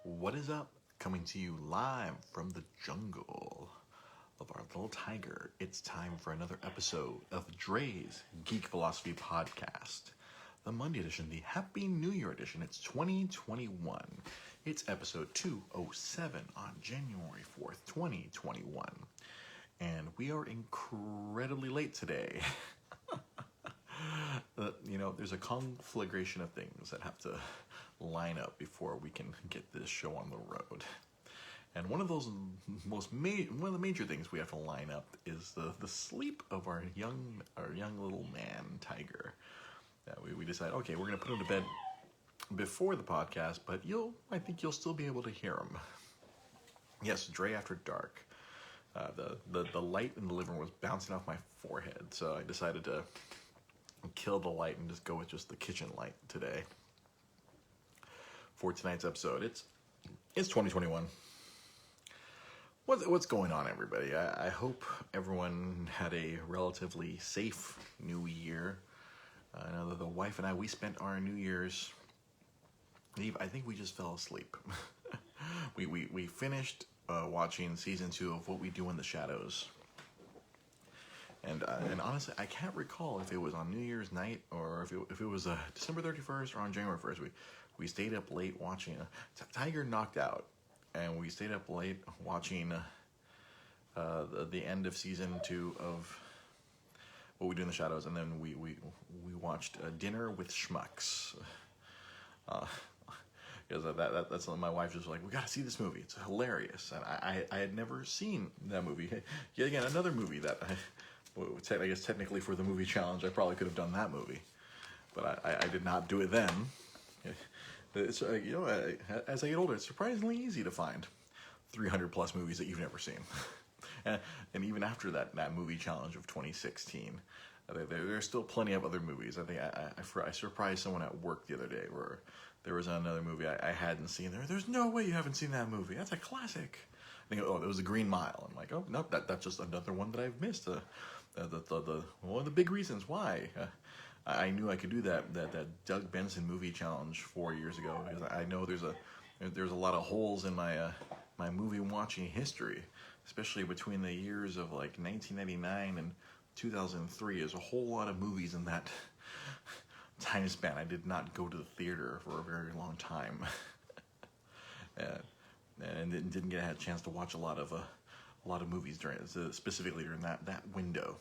What is up? Coming to you live from the jungle of our little tiger. It's time for another episode of Dre's Geek Philosophy Podcast. The Monday edition, the Happy New Year edition. It's 2021. It's episode 207 on January 4th, 2021. And we are incredibly late today. There's a conflagration of things that have to line up before we can get this show on the road. And one of those one of the major things we have to line up is the sleep of our young little man tiger. We decided, okay, we're gonna put him to bed before the podcast, but I think you'll still be able to hear him. Yes, Dre after dark. The light in the living room was bouncing off my forehead, so I decided to kill the light and just go with just the kitchen light today for tonight's episode. It's 2021. What's going on, everybody? I hope everyone had a relatively safe New Year. I know that the wife and we spent our New Year's Eve. I think we just fell asleep. we finished watching season 2 of What We Do in the Shadows. And honestly, I can't recall if it was on New Year's night or if it was December 31st or on January 1st. We stayed up late watching. Tiger knocked out, and we stayed up late watching the end of season 2 of What We Do in the Shadows, and then we watched Dinner with Schmucks. Because that's my wife was like, we gotta see this movie. It's hilarious, and I had never seen that movie. Yet again, another movie that I guess technically for the movie challenge, I probably could have done that movie, but I did not do it then. It's as I get older, it's surprisingly easy to find 300 plus movies that you've never seen, and even after that movie challenge of 2016, there's still plenty of other movies. I think I surprised someone at work the other day where there was another movie I hadn't seen. There's no way you haven't seen that movie. That's a classic. I think, it was The Green Mile. I'm like, oh no, that's just another one that I've missed. One of the big reasons why I knew I could do that Doug Benson movie challenge 4 years ago, because I know there's a lot of holes in my movie watching history, especially between the years of like 1999 and 2003. There's a whole lot of movies in that time span. I did not go to the theater for a very long time, and didn't get a chance to watch a lot of movies specifically during that window.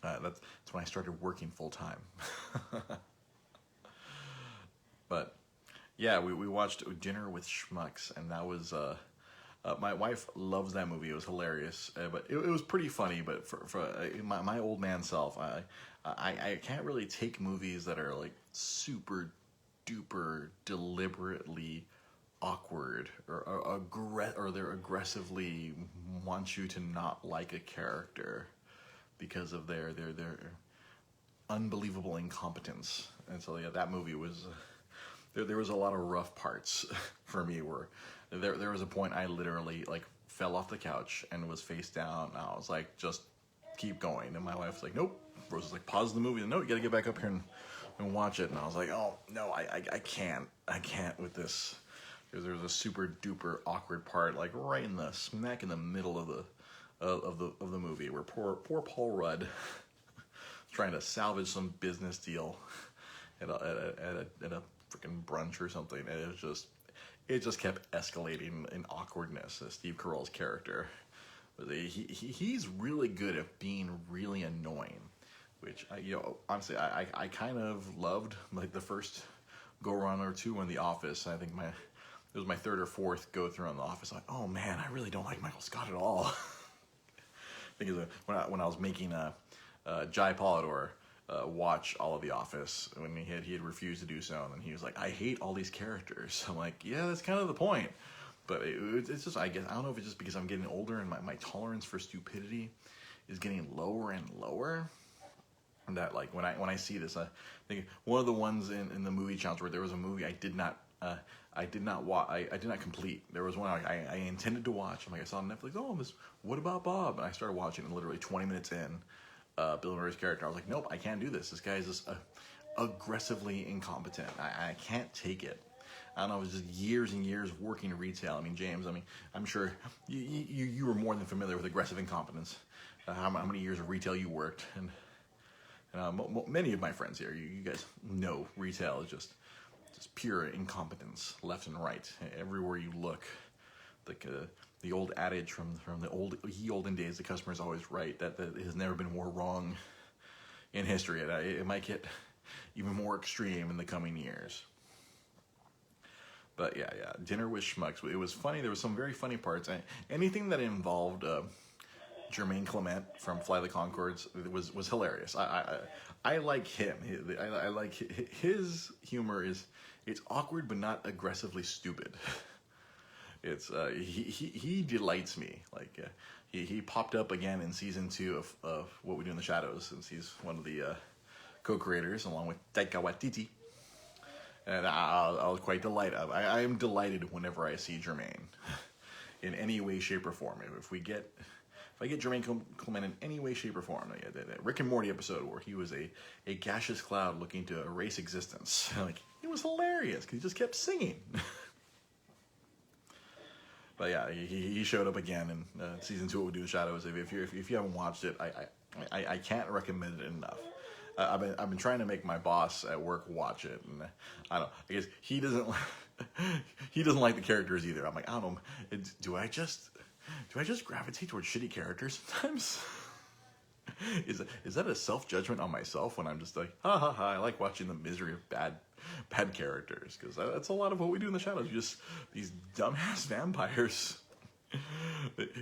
That's when I started working full time. But yeah, we watched Dinner with Schmucks, and that was my wife loves that movie. It was hilarious, but it was pretty funny. But for my old man self, I can't really take movies that are like super duper deliberately awkward or they're aggressively want you to not like a character because of their unbelievable incompetence. And so yeah, that movie was there was a lot of rough parts for me where there was a point I literally like fell off the couch and was face down, and I was like, just keep going. And my wife was like, nope. Rosa's like, pause the movie. No, you gotta get back up here and watch it. And I was like, oh no, I can't with this. Because there was a super duper awkward part, like right in the smack in the middle of the movie, where poor Paul Rudd trying to salvage some business deal at a freaking brunch or something, and it just kept escalating in awkwardness. Steve Carell's character, he's really good at being really annoying, which honestly I kind of loved, like the first go around or two in The Office. I think it was my third or fourth go through on The Office. Like, oh man, I really don't like Michael Scott at all. I think when I was making Jai Polidor watch all of The Office, when he had refused to do so, and he was like, I hate all these characters. I'm like, yeah, that's kind of the point. But it's just, I guess, I don't know if it's just because I'm getting older and my tolerance for stupidity is getting lower and lower. And that, like, when I see this, I think one of the ones in the movie challenge where there was a movie I did not complete. There was one I intended to watch. I'm like, I saw on Netflix, What About Bob? And I started watching, and literally 20 minutes in, Bill Murray's character, I was like, nope, I can't do this. This guy is just aggressively incompetent. I can't take it. I don't know, it was just years and years working retail. I mean, James, I mean, I'm sure you were more than familiar with aggressive incompetence. How many years of retail you worked, and many of my friends here, you guys know retail is just pure incompetence, left and right, everywhere you look. Like the old adage from the olden days, the customer is always right. That has never been more wrong in history. It might get even more extreme in the coming years. But yeah, Dinner with Schmucks. It was funny. There was some very funny parts. Anything that involved Jermaine Clement from Fly the Conchords was hilarious. I like him. I like his humor. It's awkward but not aggressively stupid. It's he delights me. Like he popped up again in season 2 of What We Do in the Shadows, since he's one of the co-creators along with Taika Waititi. And I was quite delighted. I am delighted whenever I see Jermaine in any way, shape, or form. If I get Jermaine Clement in any way, shape, or form, that Rick and Morty episode where he was a gaseous cloud looking to erase existence, like, it was hilarious because he just kept singing. But yeah, he showed up again in season 2 of What We Do in the Shadows. If you haven't watched it, I can't recommend it enough. I've been trying to make my boss at work watch it, and I don't know. I guess he doesn't like the characters either. I'm like, I don't know. Do I just gravitate towards shitty characters sometimes? Is that a self-judgment on myself when I'm just like, ha ha ha, I like watching the misery of bad characters, because that's a lot of What We Do in the Shadows. Just these dumbass vampires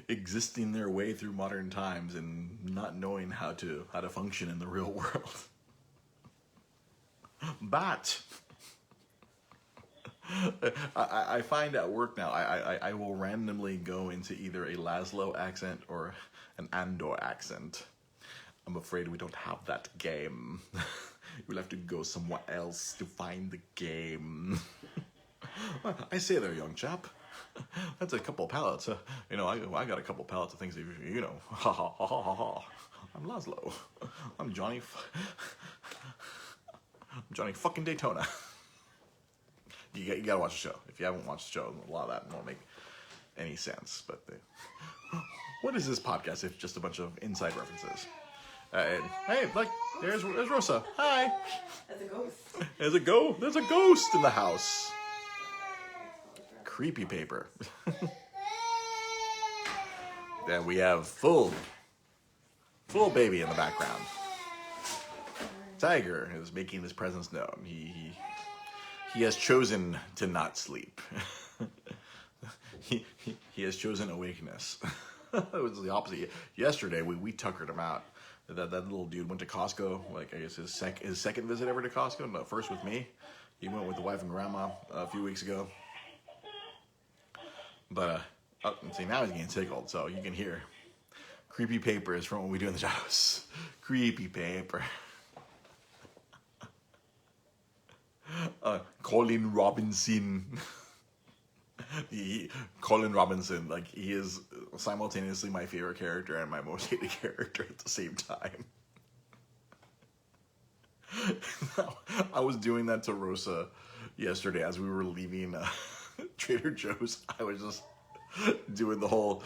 existing their way through modern times and not knowing how to function in the real world. But I find at work now, I will randomly go into either a Laszlo accent or an Andor accent. I'm afraid we don't have that game. We'll have to go somewhere else to find the game. I say there, young chap. That's a couple of pallets. I got a couple of pallets of things. Ha ha ha ha ha ha. I'm Laszlo. I'm Johnny. I'm Johnny fucking Daytona. You gotta watch the show. If you haven't watched the show, a lot of that won't make any sense. But what is this podcast if just a bunch of inside references? Hey, look, there's Rosa. Hi. That's a ghost. There's a ghost in the house. Creepy paper. Then we have full baby in the background. Tiger is making his presence known. He has chosen to not sleep. he has chosen awakeness. It was the opposite. Yesterday we tuckered him out. That little dude went to Costco. Like, I guess his second visit ever to Costco. No, first with me. He went with the wife and grandma a few weeks ago. But see, now he's getting tickled, so you can hear creepy papers from What We Do in the Shadows. Creepy paper. Colin Robinson. Colin Robinson, like, he is simultaneously my favorite character and my most hated character at the same time. I was doing that to Rosa yesterday as we were leaving Trader Joe's. I was just doing the whole,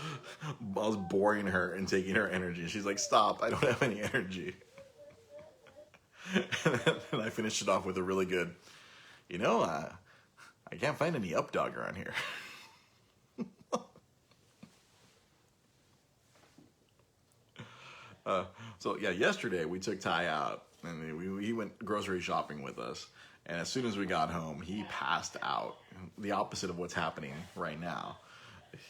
I was boring her and taking her energy. She's like, stop, I don't have any energy. And then I finished it off with a really good, I can't find any up dog around here. So yeah, yesterday we took Ty out and he went grocery shopping with us. And as soon as we got home, he passed out. The opposite of what's happening right now.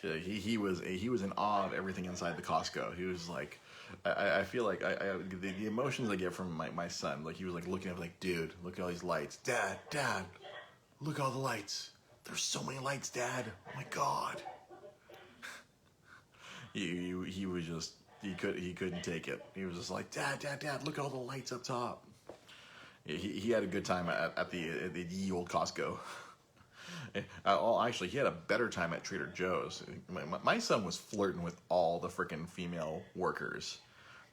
He was in awe of everything inside the Costco. He was like, I feel like the emotions I get from my son. Like, he was like looking at me like, dude, look at all these lights. Dad, look at all the lights. There's so many lights, Dad. Oh my God. He was just, he couldn't take it. He was just like, Dad, look at all the lights up top. He had a good time at the ye old Costco. Actually, he had a better time at Trader Joe's. My son was flirting with all the freaking female workers.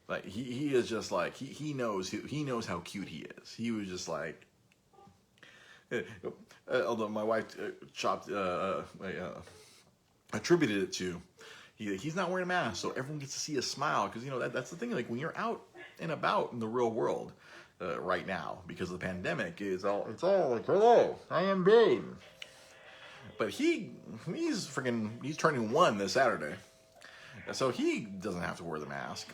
Like, he is just like, he knows how cute he is. He was just like, Although my wife attributed it to he's not wearing a mask, so everyone gets to see his smile. Because that's the thing. Like when you're out and about in the real world right now, because of the pandemic, it's all like, hello, I am Babe. But he's turning 1 this Saturday, so he doesn't have to wear the mask.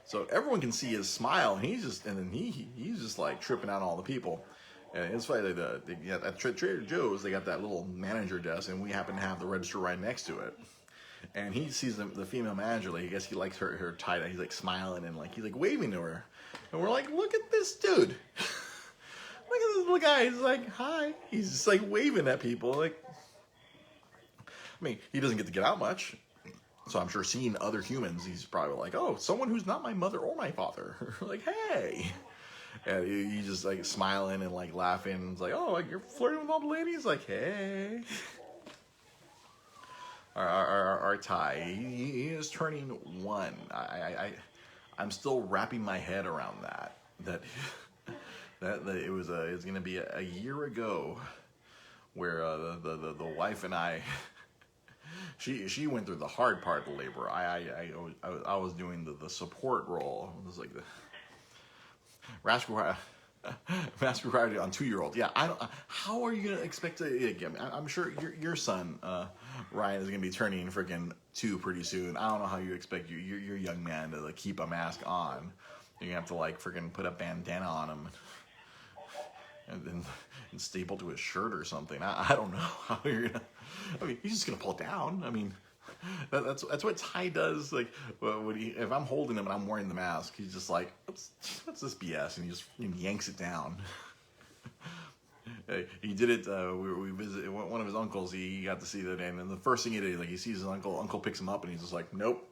So everyone can see his smile, and he's just like tripping out all the people. And it's funny, at Trader Joe's, they got that little manager desk, and we happen to have the register right next to it. And he sees the female manager, like, I guess he likes her tie-dye. He's like smiling and like he's like waving to her, and we're like, look at this dude, look at this little guy. He's like, hi. He's just like waving at people. Like, I mean, he doesn't get to get out much. So I'm sure seeing other humans, he's probably like, oh, someone who's not my mother or my father. Like, hey. And he's just like smiling and like laughing. It's like, oh, like you're flirting with all the ladies? Like, hey. Our Ty, he is turning 1. I'm still wrapping my head around that it was going to be a year ago where the wife and I, she went through the hard part of the labor. I was doing the support role. It was like the masquerade on 2-year-old. Yeah, I don't. How are you gonna expect to? I'm sure your son Ryan is gonna be turning freaking 2 pretty soon. I don't know how you expect your young man to like keep a mask on. You're gonna have to like freaking put a bandana on him and staple to his shirt or something. I don't know how you're gonna. I mean, he's just gonna pull it down. I mean, that's what Ty does. Like, if I'm holding him and I'm wearing the mask, he's just like, what's this BS? And he just yanks it down. He did it. We visited one of his uncles. He got to see that, and the first thing he did, like, he sees his uncle. Uncle picks him up, and he's just like, nope.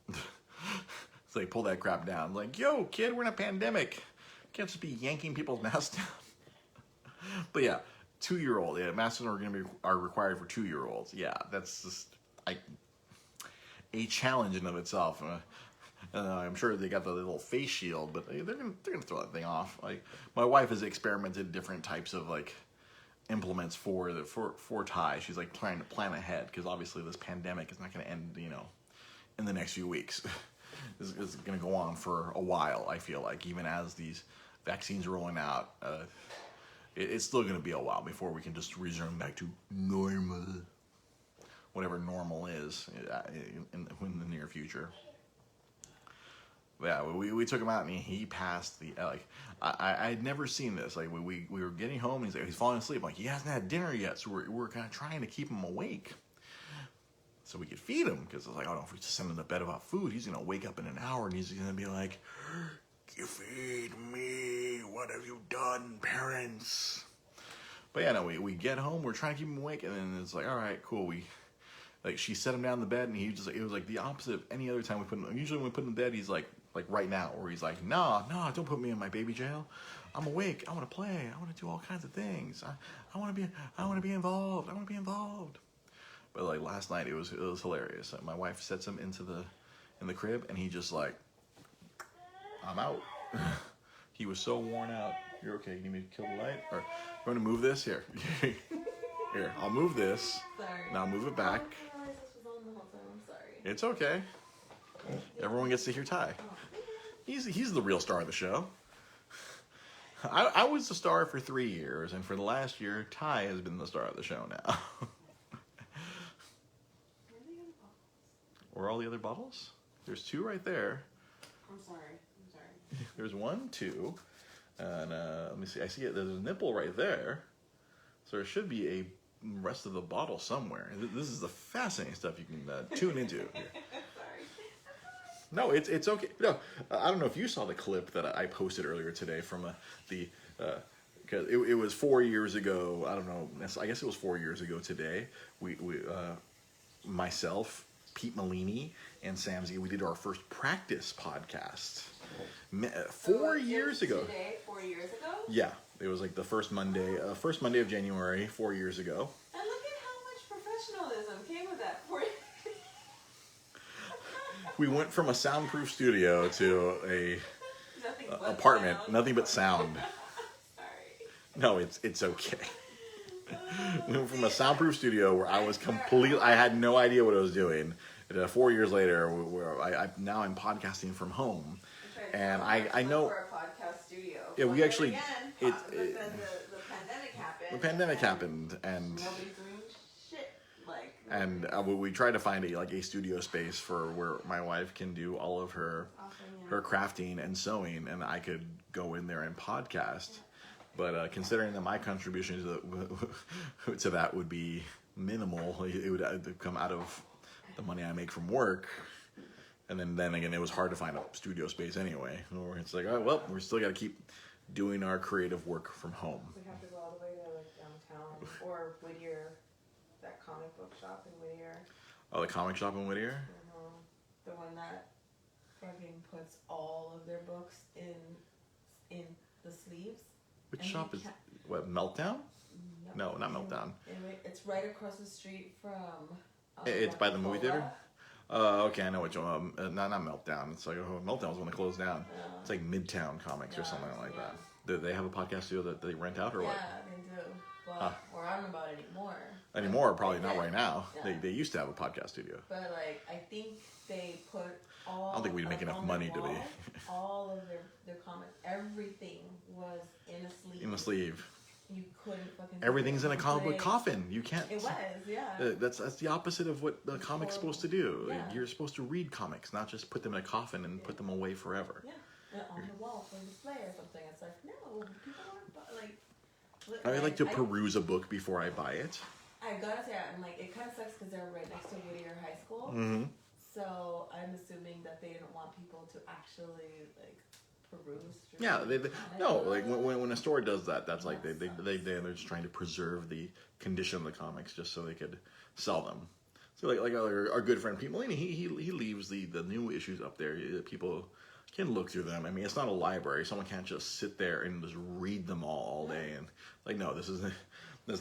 It's like, pull that crap down. Like, yo, kid, we're in a pandemic. You can't just be yanking people's masks down. But yeah, 2-year-old. Yeah, masks are required for 2-year-olds. Yeah, that's just a challenge in of itself. I'm sure they got the little face shield, but they're gonna throw that thing off. Like, my wife has experimented different types of like implements for Ty. She's like trying to plan ahead, because obviously this pandemic is not going to end, in the next few weeks. This is going to go on for a while. I feel like, even as these vaccines are rolling out, it's still going to be a while before we can just resume back to normal, whatever normal is in the near future. Yeah, we took him out, and he passed the, like, I'd never seen this. Like, we were getting home, and he's falling asleep. Like, he hasn't had dinner yet, so we're kind of trying to keep him awake so we could feed him, because it's like, oh no, if we just send him to bed without food, he's gonna wake up in an hour, and he's gonna be like, you feed me, what have you done, parents? But yeah, no, we get home, we're trying to keep him awake, and then it's like, all right, cool, she set him down in the bed, and it was like the opposite of any other time we put him. Usually when we put him in bed, he's like right now, where he's like, no, don't put me in my baby jail. I'm awake. I want to play. I want to do all kinds of things. I want to be involved. I want to be involved. But like last night, it was hilarious. My wife sets him in the crib, and he just like, I'm out. He was so worn out. You're okay. You need me to kill the light, or you want to move this here? Here, I'll move this. Sorry. Now move it back. I didn't realize this was on the whole time. I'm sorry. It's okay. Everyone gets to hear Ty. He's the real star of the show. I was the star for 3 years, and for the last year, Ty has been the star of the show now. Where are all the other bottles? There's 2 right there. I'm sorry. There's 1, 2, and let me see. I see it. There's a nipple right there. So there should be a rest of the bottle somewhere. This is the fascinating stuff you can tune into. Sorry. No, it's okay. No, I don't know if you saw the clip that I posted earlier today from because it was 4 years ago. I don't know. I guess it was 4 years ago today. We myself, Pete Malini, and Sam Z, we did our first practice podcast. 4 years ago. Today, 4 years ago? Yeah, it was like the first Monday of January, 4 years ago. And look at how much professionalism came with that. We went from a soundproof studio to a apartment, sound. nothing but sound. Sorry. No, it's okay. We went from a soundproof studio where I was I had no idea what I was doing. 4 years later, now I'm podcasting from home, and I know for a podcast studio. Yeah, we actually again, it, but it then the pandemic happened. the pandemic happened, and Nobody's doing shit. Like. and we tried to find a studio space for where my wife can do all of her crafting and sewing, and I could go in there and podcast. But considering that my contribution to that would be minimal, it would come out of the money I make from work. And then again, it was hard to find a studio space anyway. Or it's like, oh, well, we still got to keep doing our creative work from home. We have to go all the way to like downtown or Whittier, that comic book shop in Whittier. Oh, the comic shop in Whittier? The one that fucking puts all of their books in the sleeves. Which shop is what? Meltdown? No, not Meltdown. It's right across the street from. It's by the movie theater. Okay, I know which one. Not Meltdown. It's like Meltdown was when they closed down. It's like Midtown Comics or something like that. Do they have a podcast studio that they rent out or what? Yeah, they do. But or I don't know about it anymore. Anymore, probably not right now. Yeah. They used to have a podcast studio. But like, I think they put all. I don't think we'd make enough money to be. All of their comics, everything was in a sleeve. In a sleeve. You couldn't fucking. Everything's in a comic book coffin. You can't. It was, yeah. That's the opposite of what the comic's supposed to do. Yeah. You're supposed to read comics, not just put them in a coffin and put them away forever. Yeah, on the wall for display or something. It's like, no, people aren't like. I like to peruse a book before I buy it. I gotta say, I'm like, it kind of sucks because they're right next to Whittier High School. Mm-hmm. So I'm assuming that they didn't want people to actually like peruse. Yeah, no, like when a store does that, that's like they're just trying to preserve the condition of the comics just so they could sell them. So like our good friend Pete Mulaney, he leaves the new issues up there. People can look through them. I mean, it's not a library. Someone can't just sit there and just read them all day. And like, no, that's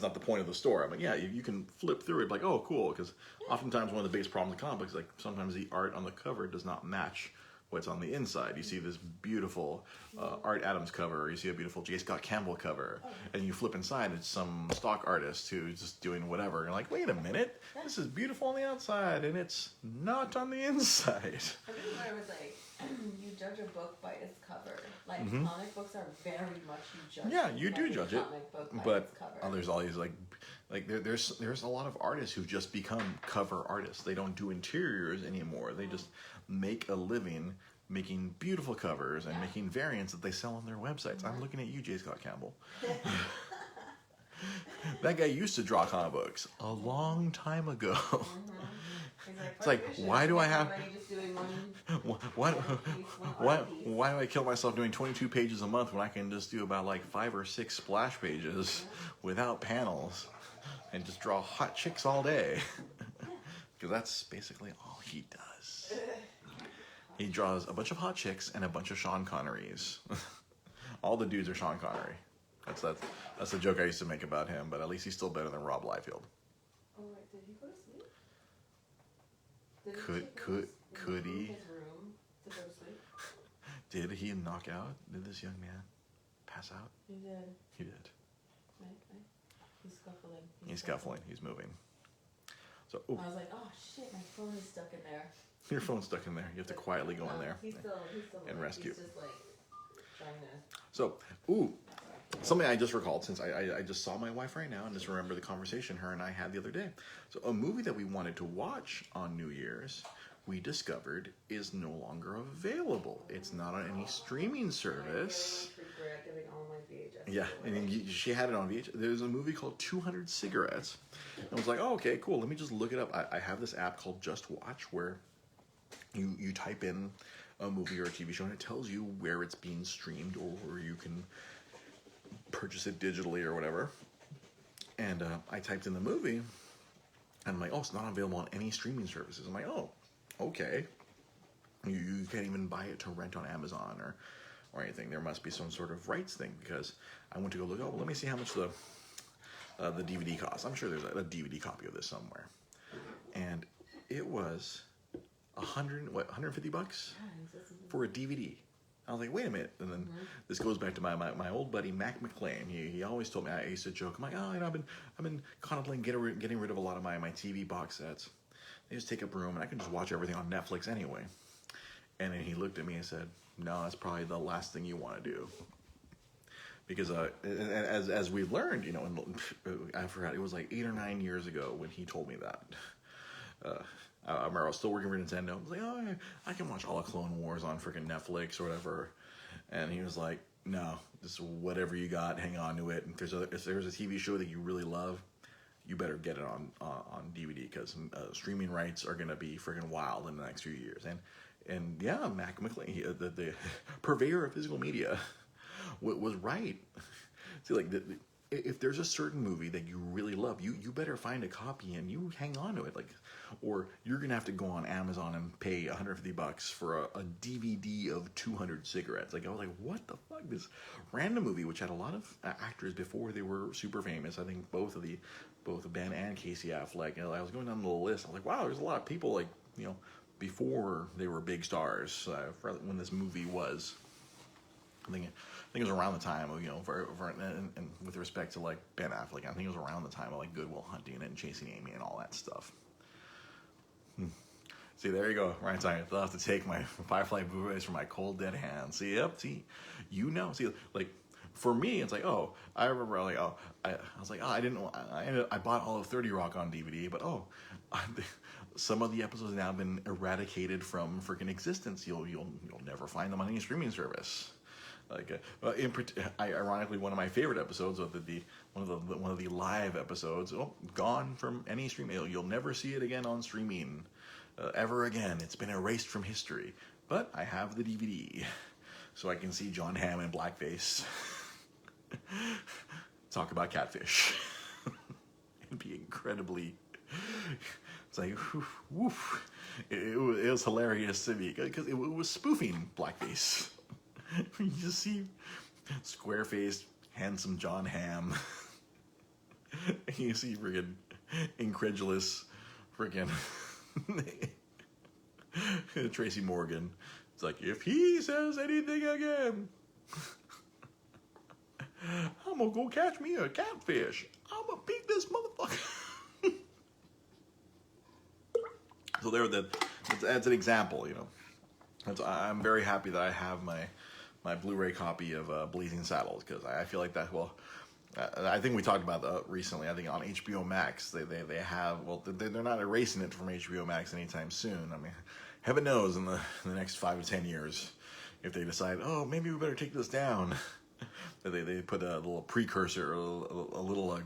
not the point of the store. I'm like, yeah, you can flip through it, like, oh, cool, because oftentimes one of the biggest problems with comic books is like sometimes the art on the cover does not match what's on the inside. You see this beautiful Art Adams cover, or you see a beautiful J. Scott Campbell cover, and you flip inside, it's some stock artist who's just doing whatever. And you're like, wait a minute, this is beautiful on the outside, and it's not on the inside. I think I was like, you judge a book by its cover. Like, comic books are very much you judge. Yeah, you do judge it, but its cover. There's all these like there's a lot of artists who just become cover artists. They don't do interiors anymore. They just make a living making beautiful covers and making variants that they sell on their websites. I'm looking at you, J. Scott Campbell. That guy used to draw comic books a long time ago. It's like, why do I have? Why do I kill myself doing 22 pages a month when I can just do about like 5 or 6 splash pages without panels and just draw hot chicks all day? Because that's basically all he does. He draws a bunch of hot chicks and a bunch of Sean Connerys. All the dudes are Sean Connery. That's the joke I used to make about him, but at least he's still better than Rob Liefeld. Oh, wait, did he go to sleep? Could he? His room to go to sleep? Did he knock out? Did this young man pass out? He did. He did. He's scuffling. He's scuffling. He's moving. So I was like, oh shit, my phone is stuck in there. Your phone's stuck in there. You have to quietly go in there he's still and rescue. He's just like trying to. So, something I just recalled, since I just saw my wife right now and just remember the conversation her and I had the other day. So a movie that we wanted to watch on New Year's, we discovered is no longer available. It's not on any streaming service. Yeah, and she had it on VHS. There's a movie called 200 Cigarettes. And I was like, oh, okay, cool. Let me just look it up. I have this app called Just Watch where you type in a movie or a TV show and it tells you where it's being streamed, or you can purchase it digitally or whatever. And I typed in the movie and I'm like, oh, it's not available on any streaming services. I'm like, oh, okay. You can't even buy it to rent on Amazon or anything. There must be some sort of rights thing, because I went to go look, oh, well, let me see how much the DVD costs. I'm sure there's a DVD copy of this somewhere. And it was $150 for a DVD. I was like, wait a minute. And then this goes back to my old buddy Mac McLean. He always told me, I used to joke, I'm like, oh, I've been contemplating getting rid of a lot of my TV box sets. They just take up room, and I can just watch everything on Netflix anyway. And then he looked at me and said, no, that's probably the last thing you want to do. Because as we learned, I forgot, it was like 8 or 9 years ago when he told me that. I remember I was still working for Nintendo. I was like, oh, I can watch all of Clone Wars on freaking Netflix or whatever. And he was like, no, just whatever you got, hang on to it. And if there's a TV show that you really love, you better get it on DVD, because streaming rights are going to be freaking wild in the next few years. And yeah, Mac McLean, the purveyor of physical media, was right. See, like, if there's a certain movie that you really love, you better find a copy and you hang on to it. Like, or you're gonna have to go on Amazon and pay $150 for a DVD of 200 cigarettes. Like, I was like, what the fuck? This random movie, which had a lot of actors before they were super famous. I think both Ben and Casey Affleck. And I was going down the list. I was like, wow, there's a lot of people, like, before they were big stars, when this movie was. I think it was around the time of, and with respect to, like, Ben Affleck, I think it was around the time of, like, Good Will Hunting and Chasing Amy and all that stuff. See, there you go. Right, sorry. I'll have to take my Firefly Blu-rays from my cold dead hands. See, see, like, for me, it's like, oh, I remember, like, oh, I was like, oh, I bought all of 30 Rock on DVD, but some of the episodes have now been eradicated from freaking existence. You'll never find them on any streaming service. Like, ironically, one of my favorite episodes of one of the live episodes, gone from any streaming. You'll never see it again on streaming, ever again. It's been erased from history. But I have the DVD, so I can see John Hamm in blackface talk about catfish. It'd be incredibly. It's like, woof. It was hilarious to me because it was spoofing blackface. You just see square-faced, handsome John Hamm. You see friggin' incredulous, friggin' Tracy Morgan. It's like, if he says anything again, I'm gonna go catch me a catfish. I'm gonna beat this motherfucker. So that's an example, I'm very happy that I have my Blu-ray copy of Blazing Saddles, because I feel like that, I think we talked about that recently. I think on HBO Max, they have, they're not erasing it from HBO Max anytime soon. I mean, heaven knows in the next 5 to 10 years, if they decide, oh, maybe we better take this down, they put a little precursor, a little,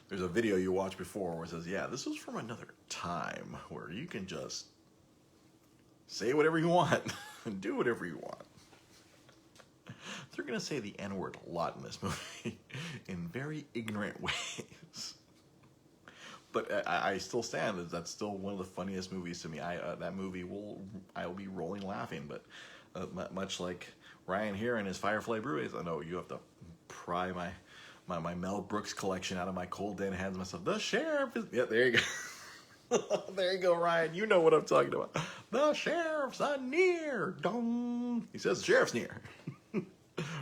there's a video you watched before where it says, yeah, this was from another time where you can just say whatever you want and do whatever you want. They're going to say the N-word a lot in this movie in very ignorant ways. But I still stand. That's still one of the funniest movies to me. That movie I will be rolling laughing. But much like Ryan here and his Firefly Blu-rays, I know you have to pry my Mel Brooks collection out of my cold dead hands myself. The sheriff is... Yeah, there you go. There you go, Ryan. You know what I'm talking about. The sheriff's near. Dong. He says the sheriff's near.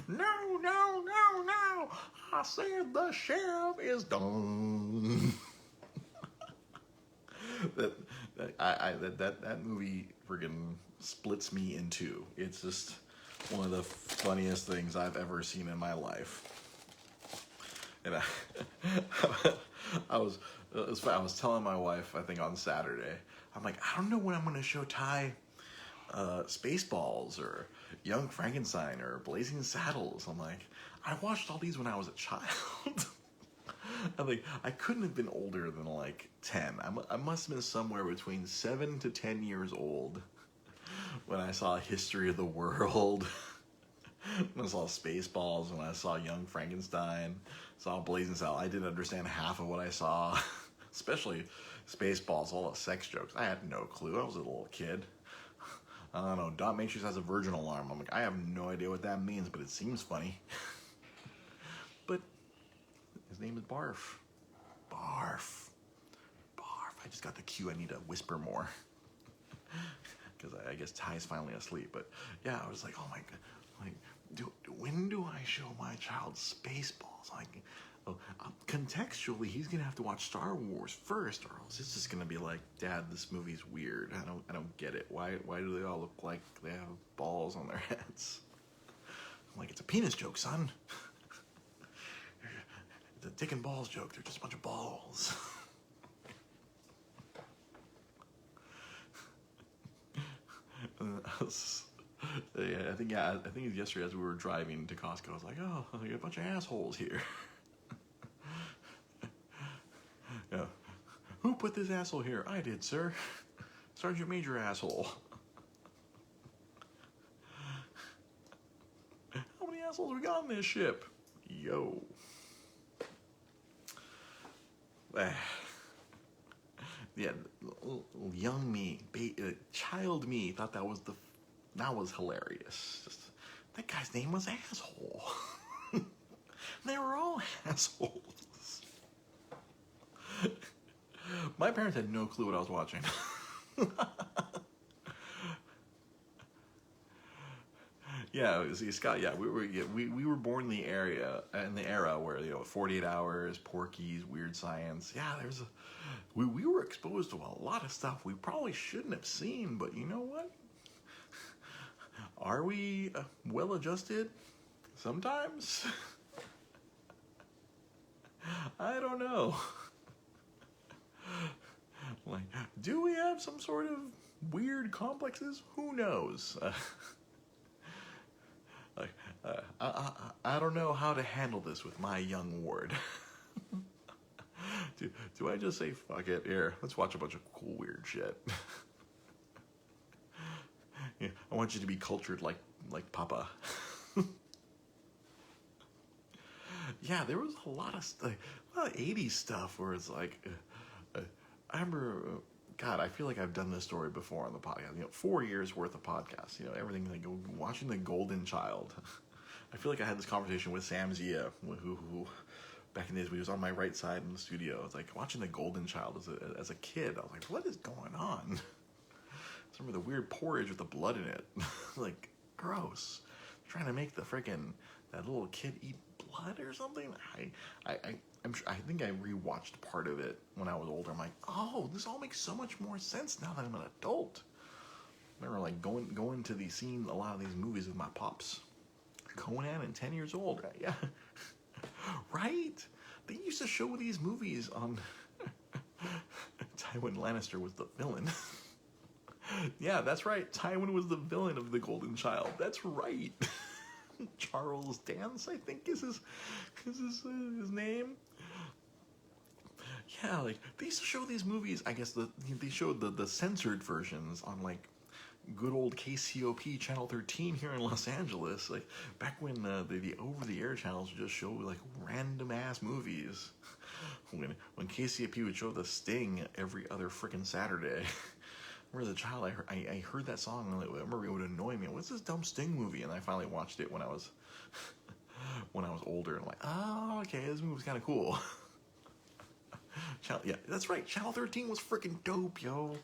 No. I said the sheriff is done. that movie friggin' splits me in two. It's just one of the funniest things I've ever seen in my life. And I was telling my wife, I think on Saturday, I'm like, I don't know when I'm going to show Ty Spaceballs or Young Frankenstein or Blazing Saddles. I'm like, I watched all these when I was a child. I'm like, I couldn't have been older than like 10. I must have been somewhere between 7 to 10 years old when I saw History of the World, when I saw Spaceballs, when I saw Young Frankenstein, saw Blazing Saddles. I didn't understand half of what I saw, especially Spaceballs, all the sex jokes. I had no clue. I was a little kid. I don't know, Dot Matrix has a virgin alarm. I'm like, I have no idea what that means, but it seems funny. But his name is Barf. Barf. I just got the cue. I need to whisper more. because I guess Ty's finally asleep. But yeah, I was like, oh my god, like, when do I show my child Spaceballs? Like, contextually, he's gonna have to watch Star Wars first, or else it's just gonna be like, Dad, this movie's weird. I don't get it. Why do they all look like they have balls on their heads? I'm like, it's a penis joke, son. It's a dick and balls joke. They're just a bunch of balls. I think it was yesterday as we were driving to Costco. I was like, oh, I got a bunch of assholes here. Yeah. Who put this asshole here? I did, sir. Sergeant Major asshole. How many assholes we got on this ship? Yo. Yeah, young me, child me thought that was hilarious. Just, that guy's name was Asshole. They were all assholes. My parents had no clue what I was watching. Yeah, see, Scott. Yeah, we were born in the era where 48 Hours, Porky's, Weird Science. Yeah, we were exposed to a lot of stuff we probably shouldn't have seen. But you know what? Are we well adjusted? Sometimes. I don't know. Like, do we have some sort of weird complexes? Who knows? I don't know how to handle this with my young ward. Do I just say, fuck it, here, let's watch a bunch of cool, weird shit. Yeah, I want you to be cultured like Papa. Yeah, there was a lot of 80s stuff where it's like, I remember, God, I feel like I've done this story before on the podcast. 4 years worth of podcasts. Everything like watching The Golden Child. I feel like I had this conversation with Sam Zia, who back in the days when he was on my right side in the studio. It's like watching The Golden Child as a kid. I was like, what is going on? I remember the weird porridge with the blood in it. Like, gross. Trying to make that little kid eat blood or something. I think I rewatched part of it when I was older. I'm like, oh, this all makes so much more sense now that I'm an adult. I remember like going to seeing a lot of these movies with my pops. Conan and 10 years old. Yeah. Right? They used to show these movies on Tywin Lannister was the villain. Yeah, that's right. Tywin was the villain of The Golden Child. That's right. Charles Dance, I think is his name. Yeah, like they used to show these movies. I guess they showed the censored versions on like good old KCOP Channel 13 here in Los Angeles. Like back when the over-the-air channels would just show like random ass movies. When KCOP would show The Sting every other freaking Saturday. As a child, I heard that song and I remember it would annoy me. What's this dumb Sting movie? And I finally watched it when I was older. And I'm like, oh, okay, this movie's kind of cool. Yeah, that's right. Channel 13 was freaking dope, yo.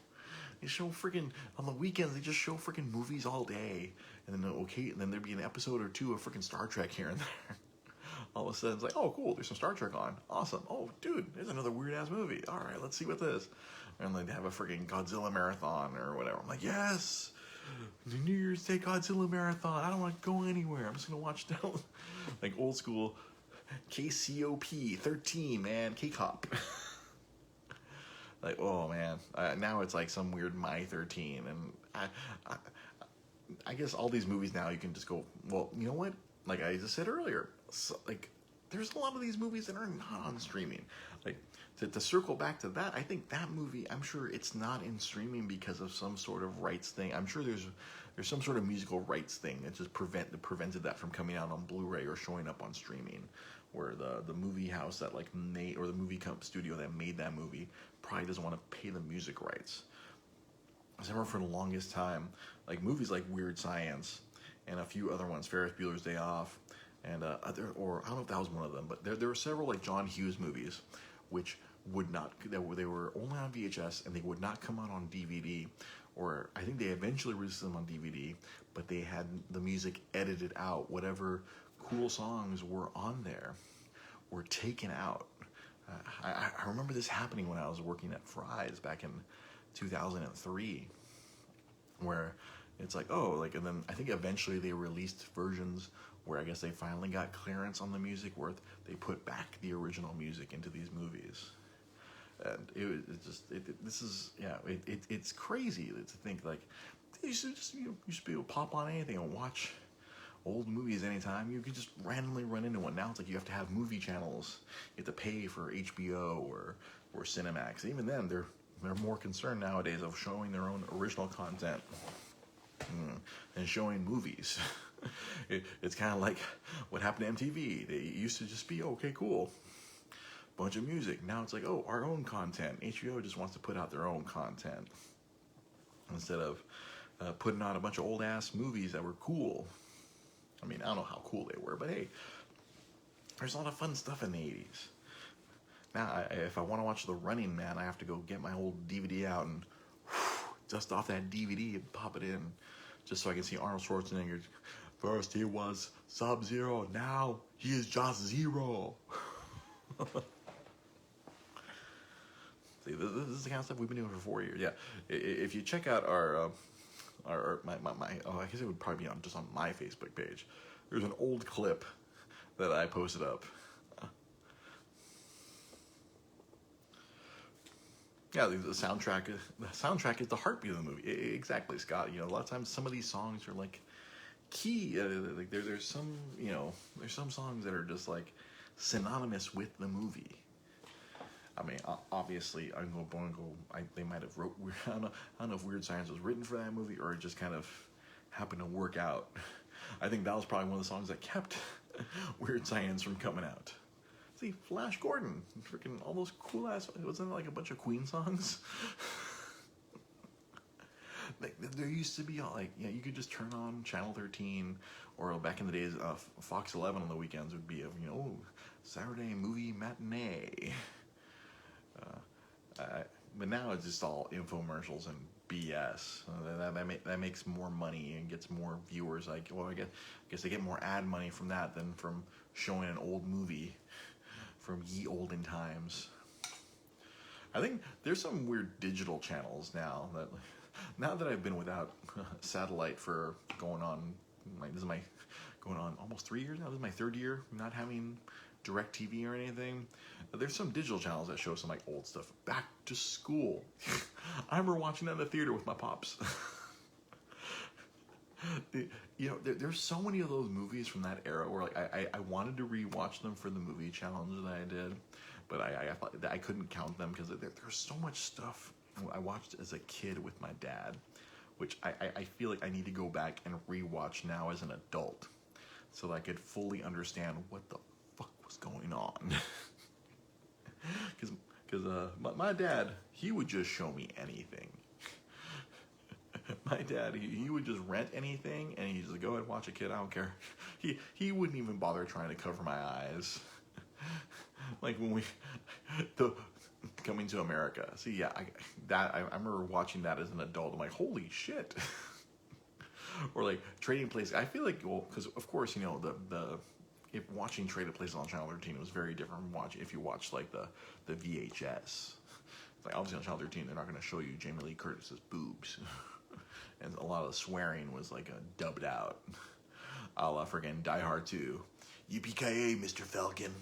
They show freaking on the weekends. They just show freaking movies all day, and then there'd be an episode or two of freaking Star Trek here and there. All of a sudden, it's like, oh, cool. There's some Star Trek on. Awesome. Oh, dude, there's another weird ass movie. All right, let's see what this. And then they have a freaking Godzilla marathon or whatever. I'm like, yes, the New Year's Day Godzilla marathon. I don't want to go anywhere. I'm just gonna watch down like old school KCOP 13, man, K-Cop. Like, oh man, now it's like some weird My 13, and I guess all these movies now you can just go, well, you know what? Like I just said earlier, like there's a lot of these movies that are not on streaming. Like to circle back to that, I think that movie, I'm sure it's not in streaming because of some sort of rights thing. I'm sure there's some sort of musical rights thing that just prevented that from coming out on Blu-ray or showing up on streaming. Where the movie house that like made, or the movie studio that made that movie probably doesn't want to pay the music rights. I remember for the longest time, like movies like Weird Science and a few other ones, Ferris Bueller's Day Off, and I don't know if that was one of them, but there were several like John Hughes movies, which they were only on VHS and they would not come out on DVD, or I think they eventually released them on DVD, but they had the music edited out. Whatever cool songs were on there were taken out. I remember this happening when I was working at Fry's back in 2003, where it's like, oh, like, and then I think eventually they released versions where I guess they finally got clearance on the music where they put back the original music into these movies. And it's crazy to think, like, you should be able to pop on anything and watch old movies anytime. You could just randomly run into one. Now it's like you have to have movie channels. You have to pay for HBO or Cinemax. Even then, they're more concerned nowadays of showing their own original content than showing movies. It's kind of like what happened to MTV. They used to just be, okay, cool, bunch of music. Now it's like, oh, our own content. HBO just wants to put out their own content instead of putting out a bunch of old ass movies that were cool. I mean, I don't know how cool they were, but hey, there's a lot of fun stuff in the 80s. Now, if I want to watch The Running Man, I have to go get my old DVD out and dust off that DVD and pop it in, just so I can see Arnold Schwarzenegger. First he was Sub-Zero, now he is just Zero. See, this is the kind of stuff we've been doing for 4 years. Yeah, if you check out my I guess it would probably be just on my Facebook page. There's an old clip that I posted up. Yeah, the soundtrack is the heartbeat of the movie. Exactly, Scott. A lot of times some of these songs are like key. Like there's some songs that are just like synonymous with the movie. I mean, obviously, they might have wrote. I don't know if Weird Science was written for that movie or it just kind of happened to work out. I think that was probably one of the songs that kept Weird Science from coming out. See, Flash Gordon, freaking all those cool ass. Wasn't it like a bunch of Queen songs? There used to be you could just turn on Channel 13, or back in the days, Fox 11 on the weekends would be Saturday movie matinee. But now it's just all infomercials and BS. That makes more money and gets more viewers. I guess they get more ad money from that than from showing an old movie from ye olden times. I think there's some weird digital channels now that I've been without satellite for going on almost 3 years now. This is my third year not having direct TV or anything. There's some digital channels that show some like old stuff. Back to School. I remember watching that in the theater with my pops. There's so many of those movies from that era where like I wanted to rewatch them for the movie challenge that I did, but I thought that I couldn't count them because there's so much stuff I watched as a kid with my dad, which I feel like I need to go back and rewatch now as an adult so that I could fully understand what the fuck was going on. Because my dad, he would just show me anything. My dad, he would just rent anything, and he'd just go ahead and watch a kid. I don't care. He wouldn't even bother trying to cover my eyes. Like when Coming to America. See, yeah, I remember watching that as an adult. I'm like, holy shit. Or like Trading Places. I feel like, because of course, if watching Trading Places on Channel 13 was very different from if you watch like the VHS. Like obviously on Channel 13, they're not going to show you Jamie Lee Curtis's boobs. And a lot of the swearing was like dubbed out. A la friggin' Die Hard 2. Yippee-ki-yay, Mr. Falcon.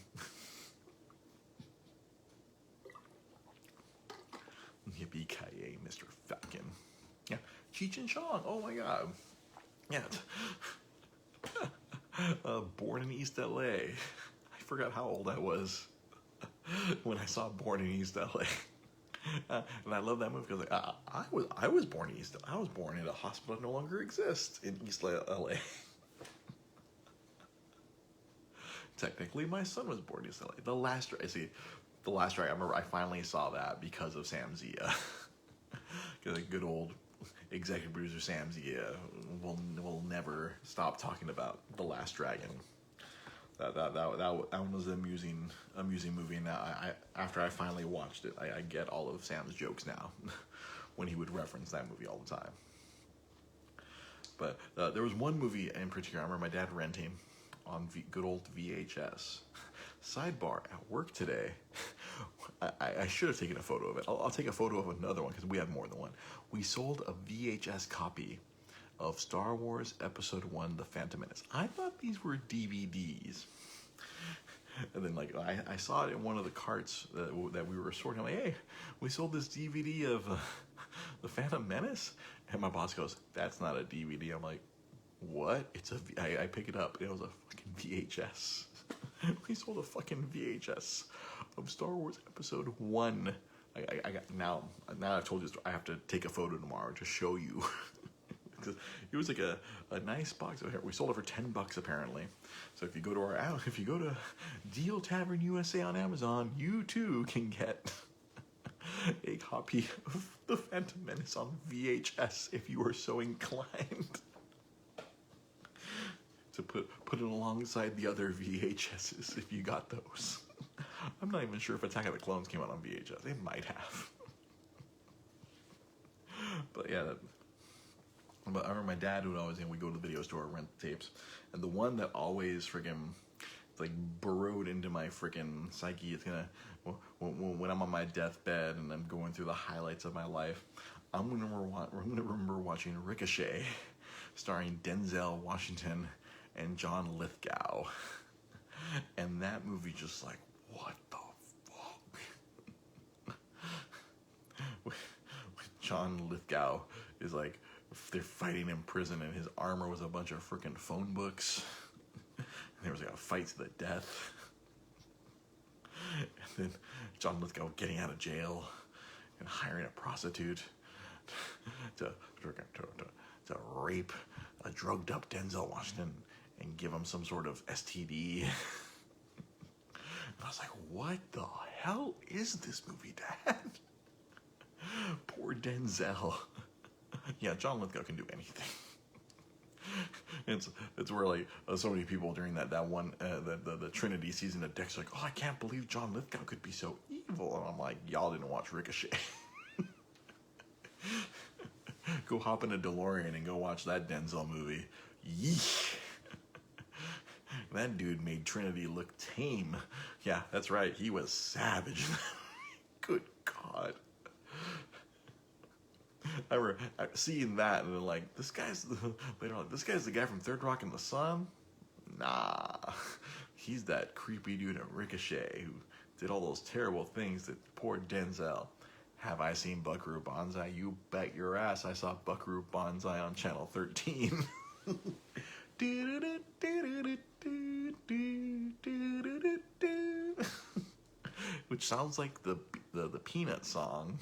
Yippee-ki-yay, Mr. Falcon. Yeah. Cheech and Chong. Oh my god. Yeah. Born in East LA. I forgot how old I was when I saw Born in East LA. And I love that movie because I was born in East. I was born in a hospital that no longer exists in East LA. Technically, my son was born in East LA. The Last Strike. I remember I finally saw that because of Sam Zia. Because good old executive producer Sam Zia will never stop talking about The Last Dragon. That one was an amusing movie. Now after I finally watched it, I get all of Sam's jokes now. when he would reference that movie all the time. But there was one movie in particular I remember my dad renting on good old VHS. Sidebar, at work today, I should have taken a photo of it. I'll take a photo of another one because we have more than one. We sold a VHS copy of Star Wars Episode 1, The Phantom Menace. I thought these were DVDs. And then, like, I saw it in one of the carts that we were sorting. I'm like, hey, we sold this DVD of The Phantom Menace? And my boss goes, that's not a DVD. I'm like, what? I pick it up. It was a fucking VHS. We sold a fucking VHS of Star Wars Episode 1. I got now I've told you this, I have to take a photo tomorrow to show you. It was like a nice box. We sold it for $10 apparently. So if you go to Deal Tavern USA on Amazon, you too can get a copy of The Phantom Menace on VHS if you are so inclined to put it alongside the other VHSs if you got those. I'm not even sure if Attack of the Clones came out on VHS. They might have. But yeah, but I remember my dad would always, we'd go to the video store, rent the tapes, and the one that always friggin' like burrowed into my friggin' psyche, it's gonna, when I'm on my deathbed and I'm going through the highlights of my life, I'm gonna remember watching Ricochet, starring Denzel Washington and John Lithgow. And that movie just like, what the fuck? When John Lithgow is like, they're fighting in prison and his armor was a bunch of freaking phone books. And there was like a fight to the death. And then John Lithgow getting out of jail and hiring a prostitute to rape a drugged up Denzel Washington and give him some sort of STD. And I was like, what the hell is this movie, Dad? Poor Denzel. Yeah, John Lithgow can do anything. It's where like so many people during that one the Trinity season of Dexter like, oh, I can't believe John Lithgow could be so evil. And I'm like, y'all didn't watch Ricochet. Go hop in a DeLorean and go watch that Denzel movie. Yeesh. That dude made Trinity look tame. Yeah, that's right. He was savage. Good God. I remember seeing that and then like, this guy's the guy from Third Rock in the Sun? Nah. He's that creepy dude in Ricochet who did all those terrible things that poor Denzel. Have I seen Buckaroo Banzai? You bet your ass I saw Buckaroo Banzai on Channel 13. Which sounds like the Peanut song,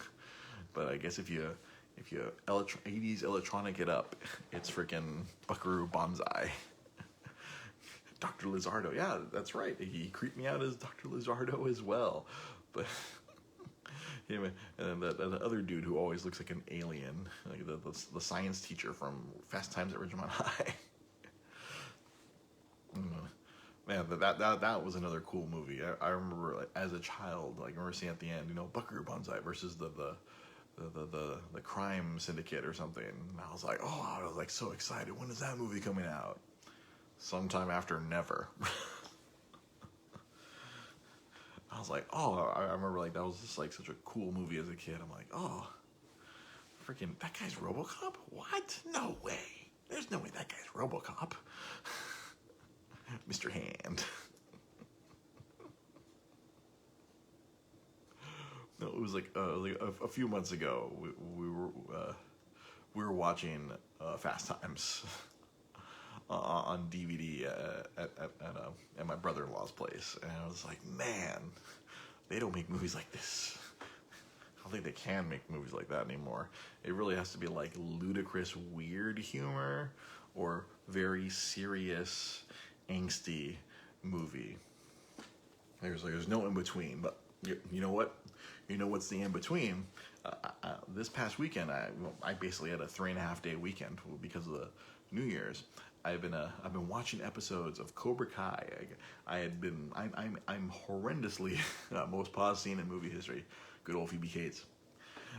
but I guess if you 80s electronic it up, it's freaking Buckaroo Banzai. Dr. Lizardo, yeah, that's right. He creeped me out as Dr. Lizardo as well, but him and then the other dude who always looks like an alien, like the science teacher from Fast Times at Ridgemont High. Man, that was another cool movie. I remember like, as a child, like I remember seeing at the end, Buckaroo Banzai versus the crime syndicate or something. And I was like, oh, I was like so excited. When is that movie coming out? Sometime after never. I was like, oh, I remember like that was just like such a cool movie as a kid. I'm like, oh, freaking that guy's RoboCop? What? No way. There's no way that guy's RoboCop. Mr. Hand. No, it was like a few months ago. We were watching Fast Times on DVD at my brother-in-law's place, and I was like, man, they don't make movies like this. I don't think they can make movies like that anymore. It really has to be like ludicrous, weird humor or very serious, angsty movie. There's no in between. But you know what? You know what's the in between? This past weekend, I basically had a 3.5 day weekend because of the New Year's. I've been watching episodes of Cobra Kai. I'm horrendously most paused scene in movie history. Good old Phoebe Cates.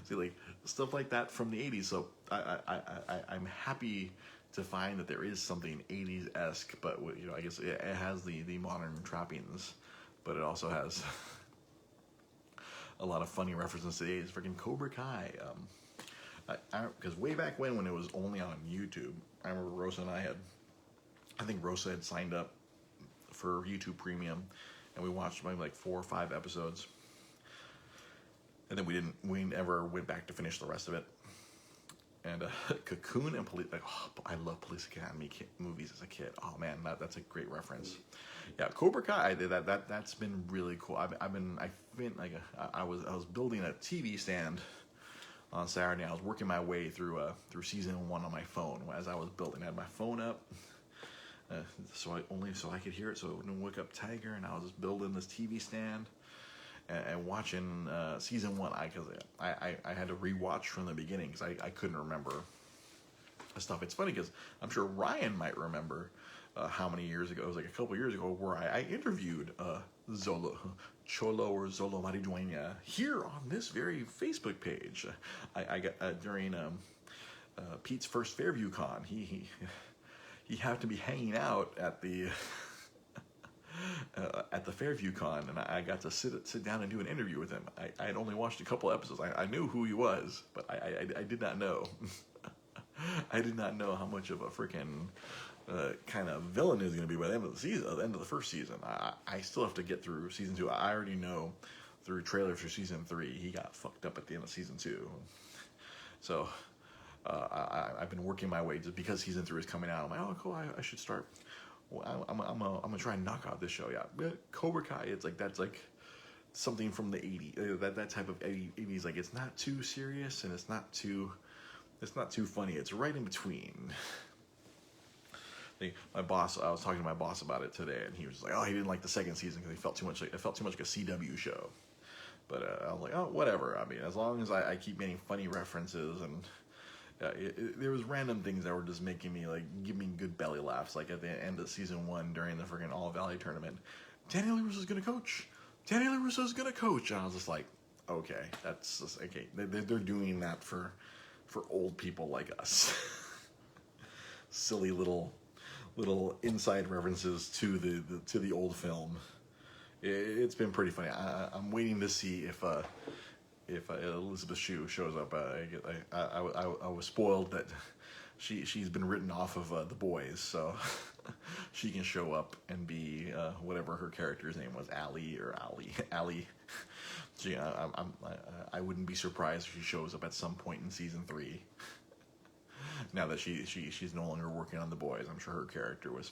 See, like stuff like that from the '80s. So I'm happy to find that there is something '80s-esque, but I guess it has the modern trappings, but it also has a lot of funny references to the '80s. Freaking Cobra Kai. Because way back when it was only on YouTube, I remember Rosa and I think Rosa had signed up for YouTube Premium, and we watched maybe like 4 or 5 episodes, and then we never went back to finish the rest of it. And Cocoon and Police, like, oh, I love Police Academy movies as a kid. Oh man, that's a great reference. Yeah, Cobra Kai, that's been really cool. I've been like I was building a TV stand on Saturday. I was working my way through season 1 on my phone as I was building. I had my phone up, so I could hear it, so it wouldn't wake up Tiger. And I was just building this TV stand and watching season 1. Because I had to rewatch from the beginning because I couldn't remember stuff. It's funny because I'm sure Ryan might remember how many years ago. It was like a couple years ago where I interviewed Cholo or Zolo Mariduena here on this very Facebook page. I got during Pete's first Fairview Con. He happened to be hanging out at the Fairview Con, and I got to sit down and do an interview with him. I had only watched a couple episodes. I knew who he was, but I did not know. I did not know how much of a freaking kind of villain is going to be by the end of the season, the end of the first season. I still have to get through season 2. I already know through trailers for season 3 he got fucked up at the end of season 2. So I've been working my way just because season 3 is coming out. I'm like, oh cool, I should start. Well, I'm gonna try and knock out this show. Yeah, Cobra Kai. It's like that's like something from the '80s. That type of '80s. Like it's not too serious and it's not too funny. It's right in between. My boss, I was talking to my boss about it today, and he was like, "Oh, he didn't like the second season because it felt too much like a CW show." But I was like, "Oh, whatever. I mean, as long as I keep getting funny references and." There was random things that were just making me like give me good belly laughs. Like at the end of season 1 during the freaking All Valley tournament, Danny LaRusso's gonna coach. Danny LaRusso's gonna coach, and I was just like, okay, that's just, okay. They're doing that for old people like us. Silly little inside references to the old film. It's been pretty funny. I'm waiting to see if Elizabeth Shue shows up. I was spoiled that she's been written off of The Boys, so she can show up and be whatever her character's name was, Allie. I wouldn't be surprised if she shows up at some point in season 3. Now that she's no longer working on The Boys, I'm sure her character was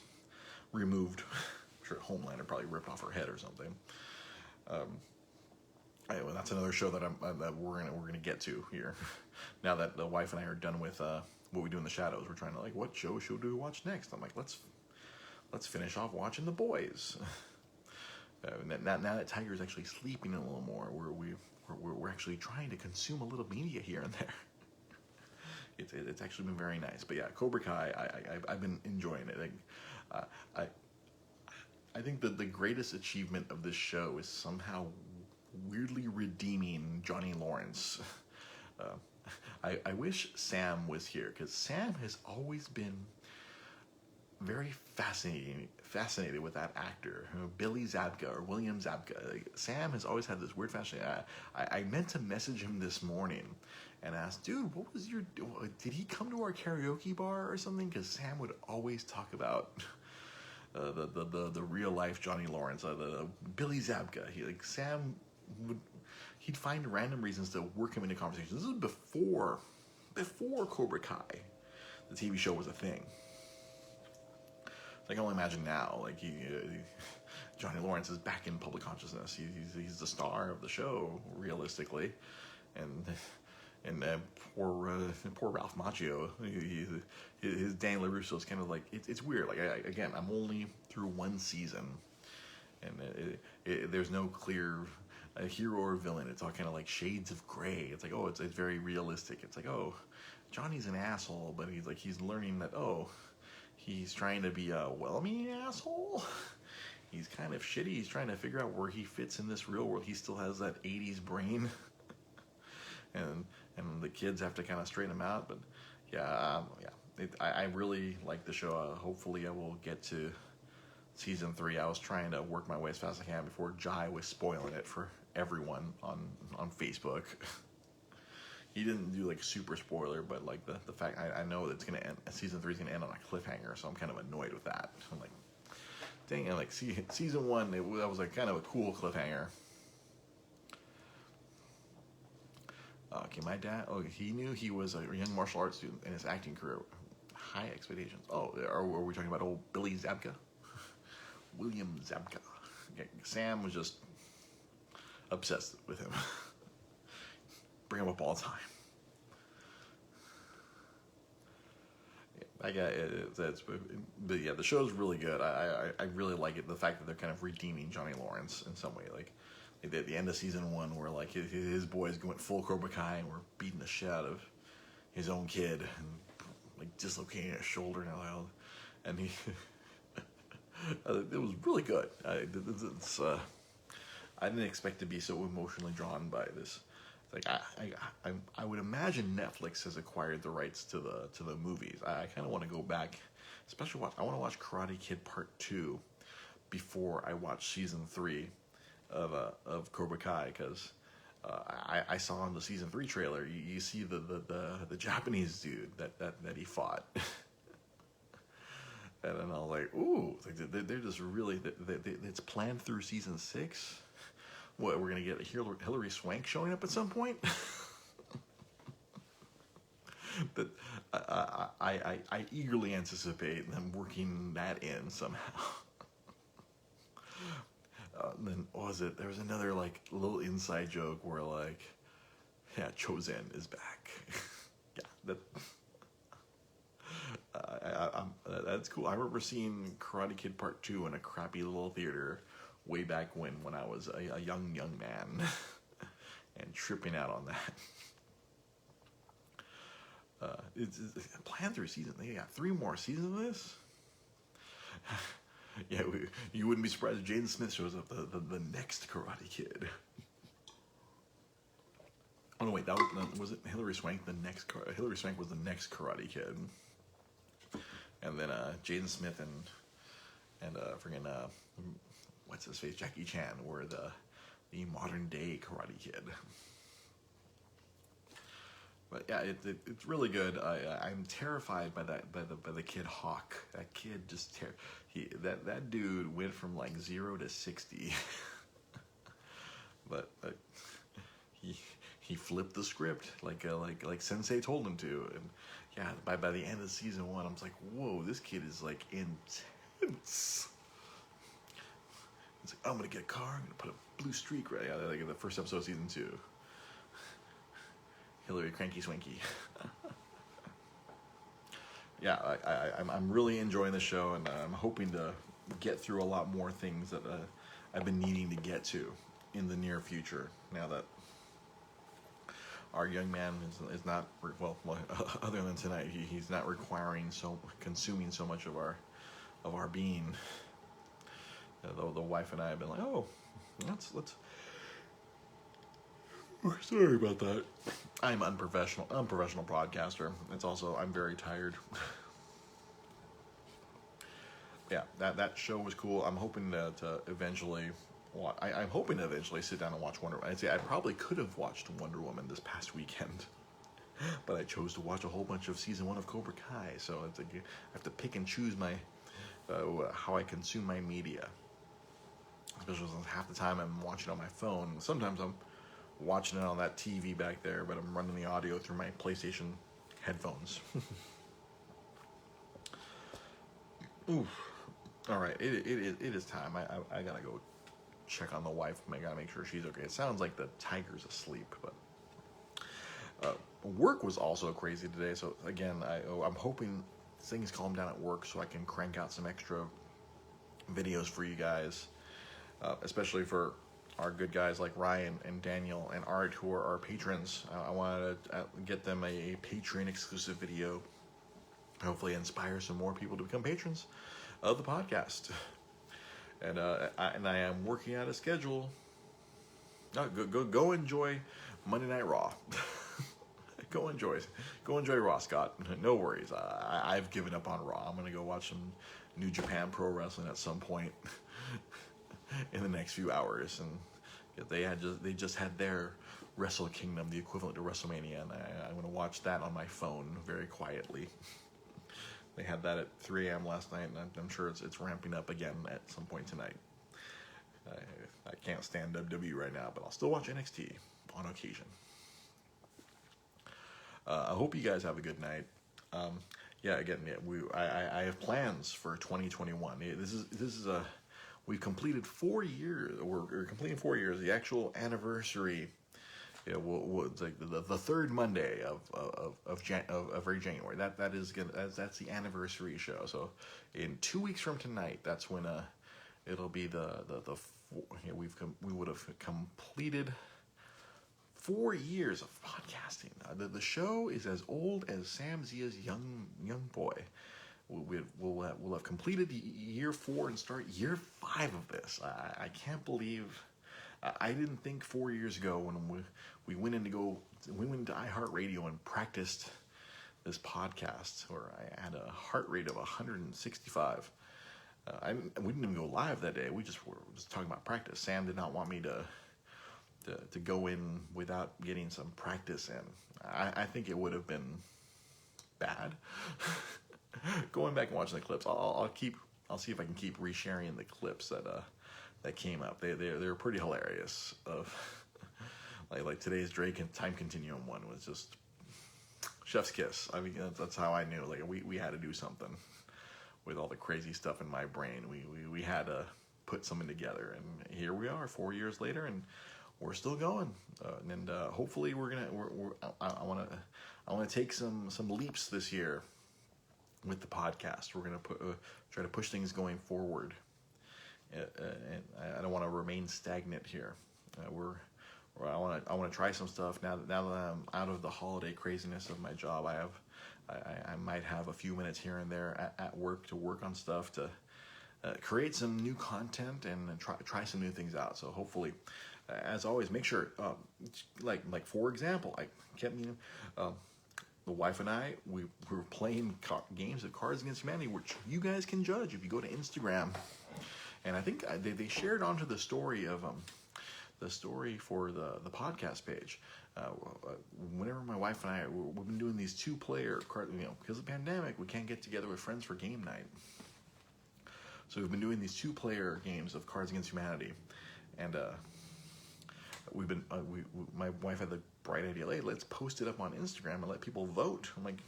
removed. I'm sure Homelander probably ripped off her head or something. Anyway, that's another show that we're gonna get to here. Now that the wife and I are done with What We Do in the Shadows, we're trying to like, what show should we watch next? I'm like, let's finish off watching The Boys. Now that Tiger's actually sleeping a little more, we're actually trying to consume a little media here and there. It's actually been very nice. But yeah, Cobra Kai, I've been enjoying it. I think that the greatest achievement of this show is somehow weirdly redeeming Johnny Lawrence. I wish Sam was here, because Sam has always been very fascinated with that actor, Billy Zabka or William Zabka. Like, Sam has always had this weird fascination. I meant to message him this morning and ask, dude, what was did he come to our karaoke bar or something? Because Sam would always talk about the real life Johnny Lawrence, the Billy Zabka. Sam he'd find random reasons to work him into conversations. This is before Cobra Kai, the TV show, was a thing. I can only imagine now, like Johnny Lawrence is back in public consciousness. He's the star of the show, realistically, and poor Ralph Macchio. His Danny LaRusso is kind of like it's weird. Like again, I'm only through 1 season, and there's no clear hero or villain. It's all kind of like shades of gray. It's like, oh, it's very realistic. It's like, oh, Johnny's an asshole, but he's learning that, oh, he's trying to be a well-meaning asshole. He's kind of shitty. He's trying to figure out where he fits in this real world. He still has that 80s brain. and the kids have to kind of straighten them out. But yeah, I really like the show. Hopefully, I will get to season 3. I was trying to work my way as fast as I can before Jai was spoiling it for everyone on Facebook. He didn't do like super spoiler, but like the fact I know that it's gonna end, season 3 is gonna end on a cliffhanger, so I'm kind of annoyed with that. I'm like, dang, like season 1, that was like kind of a cool cliffhanger. Okay, my dad. Oh, he knew he was a young martial arts student in his acting career. High expectations. Oh, are we talking about old Billy Zabka? William Zabka. Okay, Sam was just obsessed with him. Bring him up all the time. I got it. But yeah, the show's really good. I really like it. The fact that they're kind of redeeming Johnny Lawrence in some way, like at the end of season 1, where like his boys went full Cobra Kai and were beating the shit out of his own kid and like dislocating his shoulder and he it was really good. I didn't expect to be so emotionally drawn by this. Like I would imagine Netflix has acquired the rights to the movies. I kind of want to go back, especially I want to watch Karate Kid Part 2 before I watch season 3 of Cobra Kai, because I saw in the season 3 trailer you see the Japanese dude that he fought. And then I was like, ooh, they're just really, it's planned through season 6. What, we're going to get Hilary Swank showing up at some point? That I eagerly anticipate them working that in somehow. Then, what was it? There was another, like, little inside joke where, like, yeah, Chozen is back. Yeah, that's cool. I remember seeing Karate Kid Part 2 in a crappy little theater way back when I was a young man and tripping out on that. It's planned through season. They got 3 more seasons of this. Yeah, you wouldn't be surprised if Jaden Smith shows up the next Karate Kid. Oh no, wait, was it Hilary Swank? Hilary Swank was the next Karate Kid, and then Jaden Smith and friggin' what's his face, Jackie Chan were the modern day Karate Kid. But yeah, it's really good. I'm terrified by the kid Hawk. That kid just that dude went from like 0 to 60. But he flipped the script like Sensei told him to, and yeah, by the end of season 1, I was like, whoa, this kid is like intense. It's like, I'm gonna get a car, I'm gonna put a blue streak right out, like in the first episode of season 2. Hillary Cranky Swanky. Yeah, I'm really enjoying the show, and I'm hoping to get through a lot more things that I've been needing to get to in the near future. Now that our young man is not, well, other than tonight, he's not consuming so much of our being. The wife and I have been like, oh, let's. Sorry about that. I'm unprofessional podcaster. It's also, I'm very tired. Yeah, that show was cool. I'm hoping to eventually watch. I'm hoping to eventually sit down and watch Wonder Woman. I'd say I probably could have watched Wonder Woman this past weekend, but I chose to watch a whole bunch of season 1 of Cobra Kai. So it's like I have to pick and choose my how I consume my media. Especially since half the time I'm watching on my phone. Sometimes I'm watching it on that TV back there, but I'm running the audio through my PlayStation headphones. Oof. All right, it is time. I gotta go check on the wife. I gotta make sure she's okay. It sounds like the tiger's asleep, but work was also crazy today. So again, I'm hoping things calm down at work so I can crank out some extra videos for you guys, especially for our good guys like Ryan and Daniel and Art, who are our patrons. I wanted to get them a Patreon exclusive video. Hopefully inspire some more people to become patrons of the podcast. And I am working out a schedule. Go enjoy Monday Night Raw. Go enjoy Raw, Scott. No worries. I've given up on Raw. I'm gonna go watch some New Japan Pro Wrestling at some point in the next few hours, and they just had their Wrestle Kingdom, the equivalent to WrestleMania, and I'm gonna watch that on my phone very quietly. They had that at 3 a.m. last night, and I'm sure it's ramping up again at some point tonight. I can't stand WWE right now, but I'll still watch NXT on occasion. I hope you guys have a good night. I have plans for 2021. This is we've completed 4 years. We're completing 4 years. The actual anniversary. It's like the third Monday of every January. That's the anniversary show. So in 2 weeks from tonight, that's when it'll be we would have completed 4 years of podcasting. The show is as old as Sam Zia's young boy. We'll have completed year 4 and start year 5 of this. I can't believe. I didn't think 4 years ago when we went into iHeartRadio and practiced this podcast, or I had a heart rate of 165. We didn't even go live that day. We just were just talking about practice. Sam did not want me to go in without getting some practice in. I think it would have been bad. Going back and watching the clips, I'll see if I can keep resharing the clips that came up. They're pretty hilarious. Like today's Drake and Time Continuum one was just chef's kiss. I mean, that's how I knew. Like we had to do something with all the crazy stuff in my brain. We had to put something together, and here we are 4 years later, and we're still going. And hopefully I want to take some leaps this year with the podcast. We're gonna try to push things going forward. And I don't want to remain stagnant here. I want to try some stuff now that I'm out of the holiday craziness of my job. I might have a few minutes here and there at work to work on stuff, to create some new content and try some new things out. So hopefully, as always, make sure, like for example, I kept meaning. The wife and I, we were playing games of Cards Against Humanity, which you guys can judge if you go to Instagram. And I think they shared onto the story of the story for the podcast page. Whenever my wife and I, we've been doing these 2-player card, because of the pandemic, we can't get together with friends for game night. So we've been doing these 2-player games of Cards Against Humanity, and my wife had the bright idea, hey, let's post it up on Instagram and let people vote. I'm like,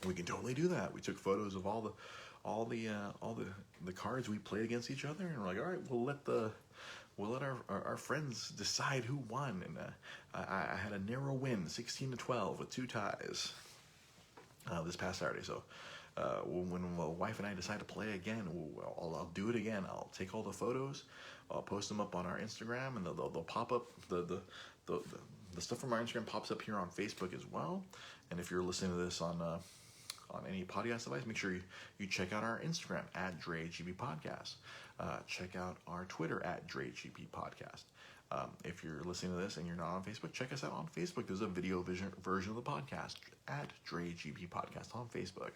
we can totally do that. We took photos of all the cards we played against each other, and we're like, all right, we'll let our friends decide who won. And I had a narrow win, 16-12 with 2 ties this past Saturday. So when my wife and I decide to play again, I'll do it again. I'll take all the photos, I'll post them up on our Instagram, and they'll pop up. The stuff from our Instagram pops up here on Facebook as well. And if you're listening to this on any podcast device, make sure you check out our Instagram at DreGP Podcast. Check out our Twitter at DreGP Podcast. If you're listening to this and you're not on Facebook, check us out on Facebook. There's a video version of the podcast at DreGP Podcast on Facebook.